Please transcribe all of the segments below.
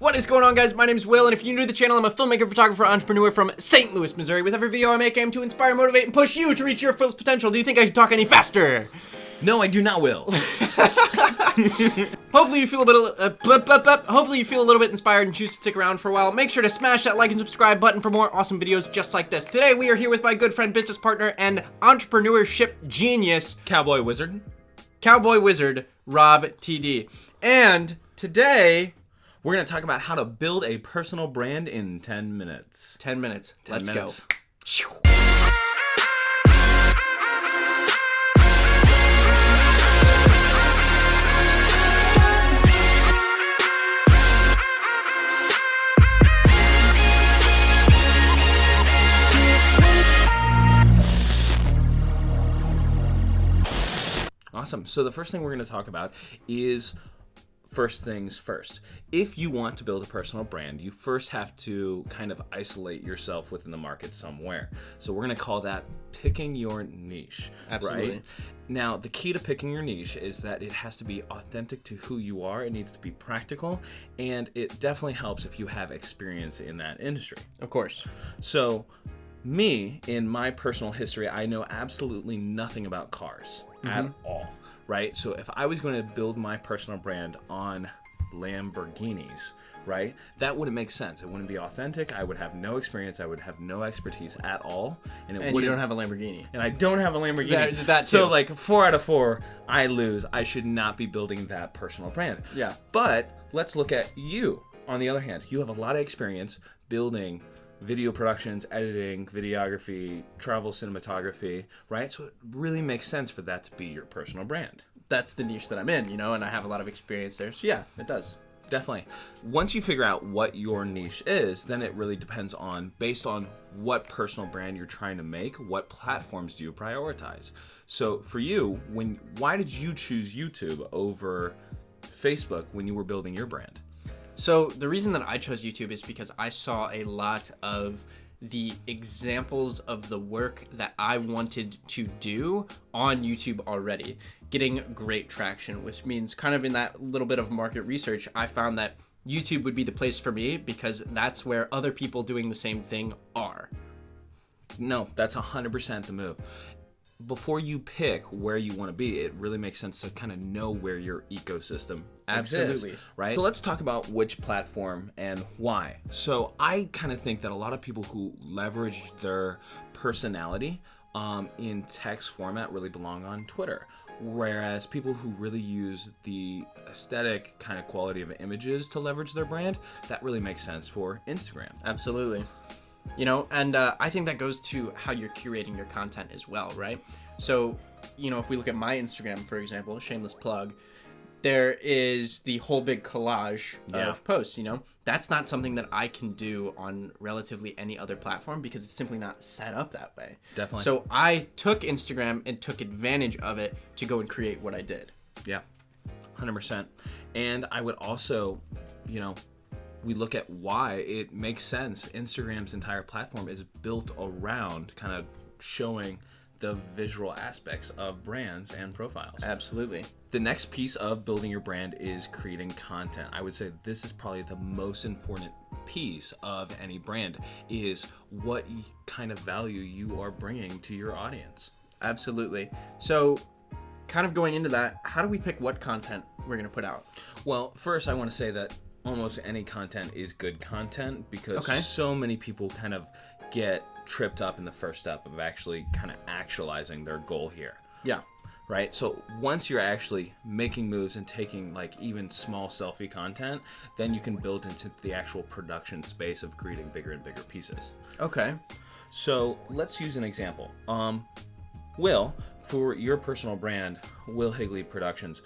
What is going on, guys? My name is Will, and if you're new to the channel, I'm a filmmaker, photographer, entrepreneur from St. Louis, Missouri. With every video I make, I aim to inspire, motivate, and push you to reach your fullest potential. Do you think I can talk any faster? No, I do not, Will. Hopefully you feel a little bit inspired and choose to stick around for a while. Make sure to smash that like and subscribe button for more awesome videos just like this. Today we are here with my good friend, business partner, and entrepreneurship genius, Cowboy Wizard, Rob TD. And today we're going to talk about how to build a personal brand in 10 minutes. 10 minutes. Let's go. Awesome. So the first thing we're going to talk about is first things first. If you want to build a personal brand, you first have to kind of isolate yourself within the market somewhere. So we're going to call that picking your niche. Absolutely. Right? Now, the key to picking your niche is that it has to be authentic to who you are. It needs to be practical, and it definitely helps if you have experience in that industry. Of course. So me, in my personal history, I know absolutely nothing about cars at all, right? So if I was going to build my personal brand on Lamborghinis, right, that wouldn't make sense. It wouldn't be authentic. I would have no experience. I would have no expertise at all. And you don't have a Lamborghini. And I don't have a Lamborghini. That so too. like 4 out of 4, I lose. I should not be building that personal brand. Yeah. But let's look at you. On the other hand, you have a lot of experience building video productions, editing, videography, travel cinematography, right? So it really makes sense for that to be your personal brand. That's the niche that I'm in, and I have a lot of experience there. So yeah, it does. Definitely. Once you figure out what your niche is, then it really depends on, based on what personal brand you're trying to make, what platforms do you prioritize? So for you, why did you choose YouTube over Facebook when you were building your brand? So the reason that I chose YouTube is because I saw a lot of the examples of the work that I wanted to do on YouTube already, getting great traction, which means kind of in that little bit of market research, I found that YouTube would be the place for me because that's where other people doing the same thing are. No, that's 100% the move. Before you pick where you want to be, it really makes sense to kind of know where your ecosystem exists, right? So let's talk about which platform and why. So I kind of think that a lot of people who leverage their personality in text format really belong on Twitter, whereas people who really use the aesthetic kind of quality of images to leverage their brand, that really makes sense for Instagram. Absolutely. And I think that goes to how you're curating your content as well, right? So, if we look at my Instagram, for example, shameless plug, there is the whole big collage of posts, That's not something that I can do on relatively any other platform because it's simply not set up that way. Definitely. So I took Instagram and took advantage of it to go and create what I did. Yeah, 100%. And I would also, we look at why it makes sense. Instagram's entire platform is built around kind of showing the visual aspects of brands and profiles. Absolutely. The next piece of building your brand is creating content. I would say this is probably the most important piece of any brand, is what kind of value you are bringing to your audience. Absolutely. So kind of going into that, how do we pick what content we're going to put out? Well, first I want to say that almost any content is good content because so many people kind of get tripped up in the first step of actually kind of actualizing their goal here. Yeah. Right? So once you're actually making moves and taking like even small selfie content, then you can build into the actual production space of creating bigger and bigger pieces. Okay. So let's use an example. Will, for your personal brand, Will Higley Productions,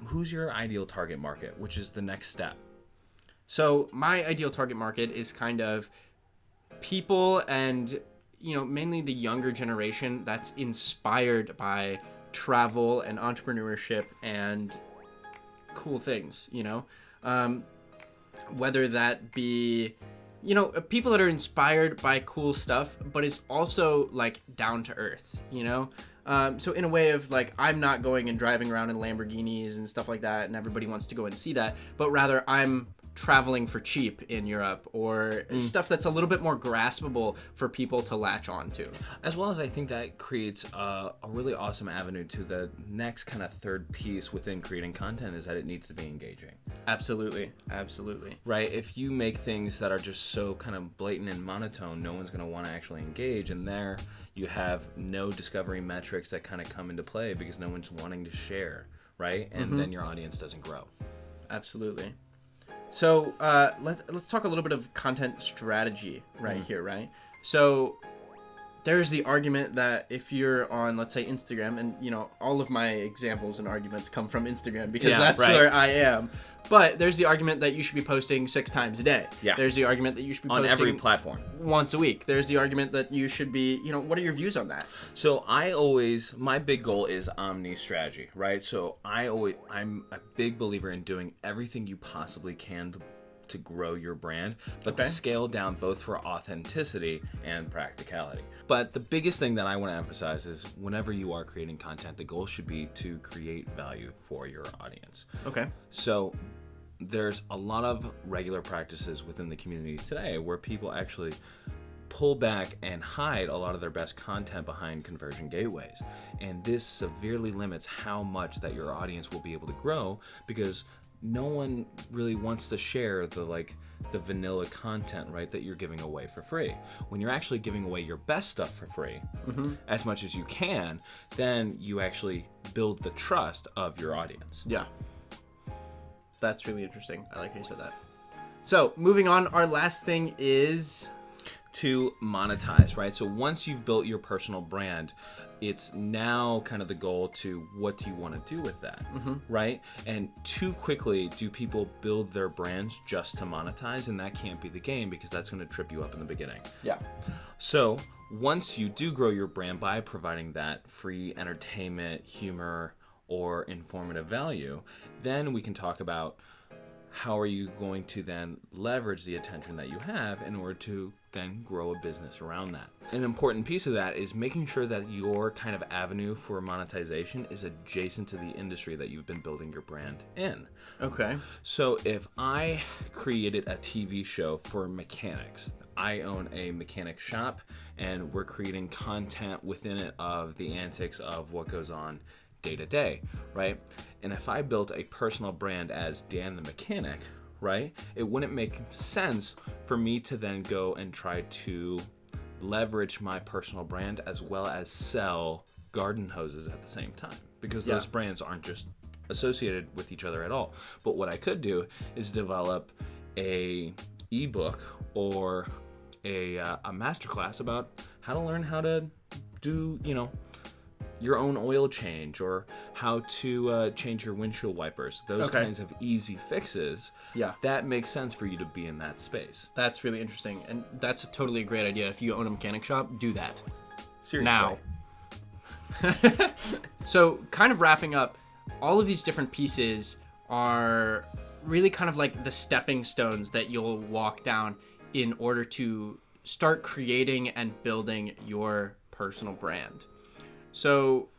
who's your ideal target market, which is the next step? So my ideal target market is kind of people and, mainly the younger generation that's inspired by travel and entrepreneurship and cool things, whether that be, people that are inspired by cool stuff, but is also like down to earth, So in a way of like, I'm not going and driving around in Lamborghinis and stuff like that, and everybody wants to go and see that, but rather I'm traveling for cheap in Europe, or stuff that's a little bit more graspable for people to latch on to. As well as I think that creates a really awesome avenue to the next kind of third piece within creating content, is that it needs to be engaging. Absolutely. Right? If you make things that are just so kind of blatant and monotone, no one's going to want to actually engage. And there you have no discovery metrics that kind of come into play because no one's wanting to share, right? And then your audience doesn't grow. Absolutely. So let's talk a little bit of content strategy here, right? So there's the argument that if you're on, let's say, Instagram, and all of my examples and arguments come from Instagram because that's where I am. But there's the argument that you should be posting 6 times a day. Yeah. There's the argument that you should be posting on every platform once a week. There's the argument that you should be, what are your views on that? So my big goal is omni strategy, right? So I'm a big believer in doing everything you possibly can to grow your brand, but to scale down both for authenticity and practicality. But the biggest thing that I want to emphasize is whenever you are creating content, the goal should be to create value for your audience. Okay. So there's a lot of regular practices within the community today where people actually pull back and hide a lot of their best content behind conversion gateways. And this severely limits how much that your audience will be able to grow, because no one really wants to share the vanilla content, right, that you're giving away for free. When you're actually giving away your best stuff for free, as much as you can, then you actually build the trust of your audience. Yeah. That's really interesting. I like how you said that. So moving on, our last thing is to monetize, right? So once you've built your personal brand, it's now kind of the goal to what do you want to do with that, right? And too quickly do people build their brands just to monetize, and that can't be the game because that's going to trip you up in the beginning. Yeah. So once you do grow your brand by providing that free entertainment, humor, or informative value, then we can talk about how are you going to then leverage the attention that you have in order to then grow a business around that. An important piece of that is making sure that your kind of avenue for monetization is adjacent to the industry that you've been building your brand in. Okay. So if I created a TV show for mechanics, I own a mechanic shop and we're creating content within it of the antics of what goes on day to day, right? And if I built a personal brand as Dan the Mechanic, right, it wouldn't make sense for me to then go and try to leverage my personal brand as well as sell garden hoses at the same time, because those brands aren't just associated with each other at all. But what I could do is develop a ebook or a masterclass about how to learn how to do, your own oil change, or how to change your windshield wipers. Those kinds of easy fixes. Yeah. That makes sense for you to be in that space. That's really interesting. And that's a totally great idea. If you own a mechanic shop, do that. Seriously. Now. So kind of wrapping up, all of these different pieces are really kind of like the stepping stones that you'll walk down in order to start creating and building your personal brand. So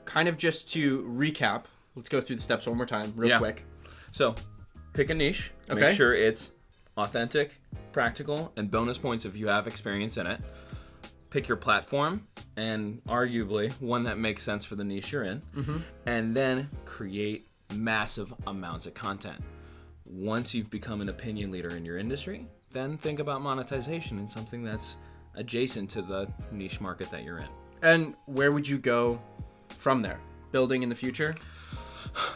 kind of just to recap, let's go through the steps one more time real quick. So pick a niche, make sure it's authentic, practical, and bonus points if you have experience in it. Pick your platform, and arguably one that makes sense for the niche you're in, and then create massive amounts of content. Once you've become an opinion leader in your industry, then think about monetization in something that's adjacent to the niche market that you're in. And where would you go from there? Building in the future?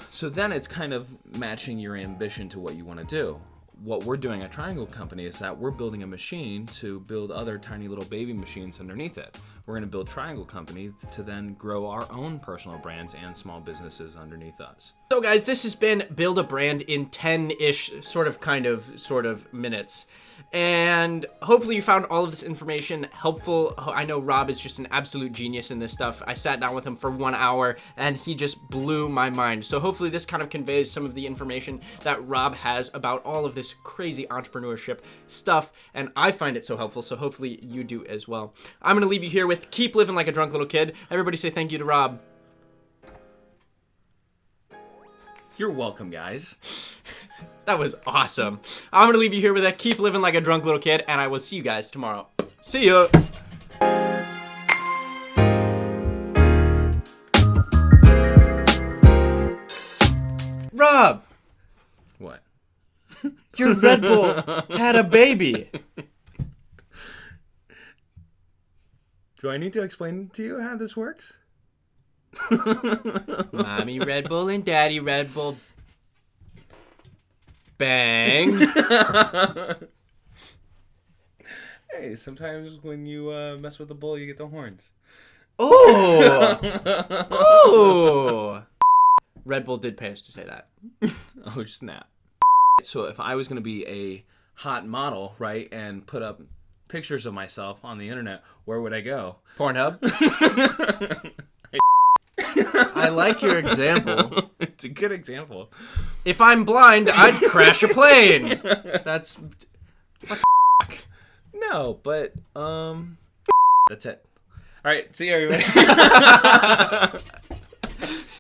So then it's kind of matching your ambition to what you want to do. What we're doing at Triangle Company is that we're building a machine to build other tiny little baby machines underneath it. We're going to build Triangle Company to then grow our own personal brands and small businesses underneath us. So guys, this has been Build a Brand in 10-ish sort of minutes. And hopefully you found all of this information helpful. I know Rob is just an absolute genius in this stuff. I sat down with him for 1 hour and he just blew my mind. So hopefully this kind of conveys some of the information that Rob has about all of this crazy entrepreneurship stuff. And I find it so helpful. So hopefully you do as well. I'm going to leave you here with keep living like a drunk little kid. Everybody say thank you to Rob. You're welcome, guys. That was awesome. I'm going to leave you here with that. Keep living like a drunk little kid, and I will see you guys tomorrow. See ya. Rob. What? Your Red Bull had a baby. Do I need to explain to you how this works? Mommy Red Bull and Daddy Red Bull. Bang. Hey, sometimes when you mess with the bull, you get the horns. Oh. Oh. Red Bull did pay us to say that. Oh, snap. So if I was going to be a hot model, right, and put up pictures of myself on the internet, where would I go? Pornhub. I like your example. It's a good example. If I'm blind, I'd crash a plane. That's... No, but, that's it. All right, see you, everybody.